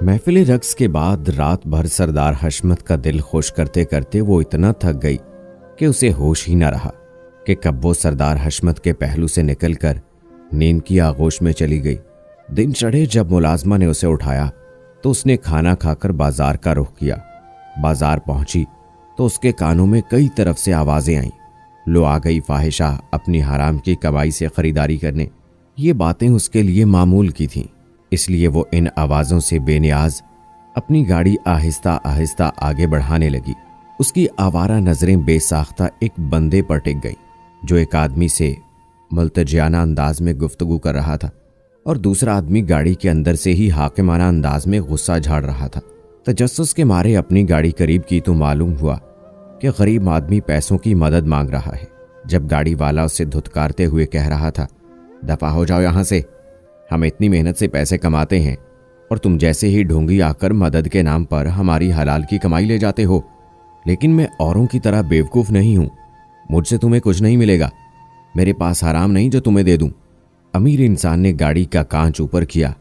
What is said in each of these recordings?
महफिल रक्स के बाद रात भर सरदार हशमत का दिल खुश करते करते वो इतना थक गई कि उसे होश ही न रहा कि कब वो सरदार हशमत के पहलू से निकलकर नींद की आगोश में चली गई। दिन चढ़े जब मुलाजमा ने उसे उठाया तो उसने खाना खाकर बाजार का रुख किया। बाजार पहुंची तो उसके कानों में कई तरफ से आवाजें आईं। लो आ गई फाहिशा अपनी हराम की कमाई से खरीदारी करने। ये बातें उसके लिए मामूल की थीं, इसलिए वो इन आवाज़ों से बेनियाज अपनी गाड़ी आहिस्ता आहिस्ता आगे बढ़ाने लगी। उसकी आवारा नजरें बेसाख्ता एक बंदे पर टिक गईं जो एक आदमी से मुल्तजियाना अंदाज में गुफ्तगू कर रहा था और दूसरा आदमी गाड़ी के अंदर से ही हाकिमाना अंदाज में गुस्सा झाड़ रहा था। तजस्सुस के मारे अपनी गाड़ी करीब की तो मालूम हुआ कि गरीब आदमी पैसों की मदद मांग रहा है। जब गाड़ी वाला उसे धुतकारते हुए कह रहा था, दफा हो जाओ यहां से, हम इतनी मेहनत से पैसे कमाते हैं और तुम जैसे ही ढोंगी आकर मदद के नाम पर हमारी हलाल की कमाई ले जाते हो। लेकिन मैं औरों की तरह बेवकूफ़ नहीं हूं, मुझसे तुम्हें कुछ नहीं मिलेगा, मेरे पास हराम नहीं जो तुम्हें दे दूं। अमीर इंसान ने गाड़ी का कांच ऊपर किया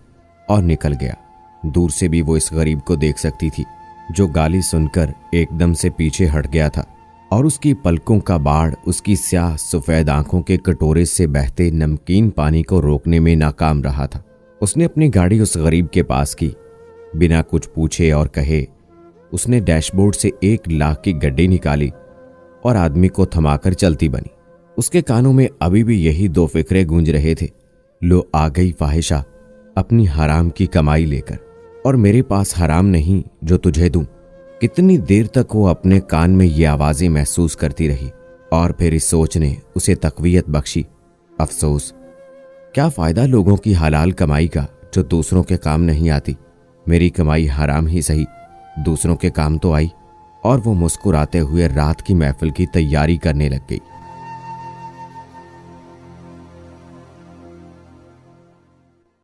और निकल गया। दूर से भी वो इस गरीब को देख सकती थी जो गाली सुनकर एकदम से पीछे हट गया था और उसकी पलकों का बाढ़ उसकी स्याह सफेद आंखों के कटोरे से बहते नमकीन पानी को रोकने में नाकाम रहा था। उसने अपनी गाड़ी उस गरीब के पास की। बिना कुछ पूछे और कहे उसने डैशबोर्ड से 1 लाख की गड्डी निकाली और आदमी को थमाकर चलती बनी। उसके कानों में अभी भी यही 2 फिक्रे गूंज रहे थे, लो आ गई फाहिशा अपनी हराम की कमाई लेकर और मेरे पास हराम नहीं जो तुझे दूं। कितनी देर तक वो अपने कान में ये आवाजें महसूस करती रही और फिर इस सोच ने उसे तकवीयत बख्शी, अफसोस, क्या फायदा लोगों की हलाल कमाई का जो दूसरों के काम नहीं आती। मेरी कमाई हराम ही सही, दूसरों के काम तो आई। और वो मुस्कुराते हुए रात की महफिल की तैयारी करने लग गई।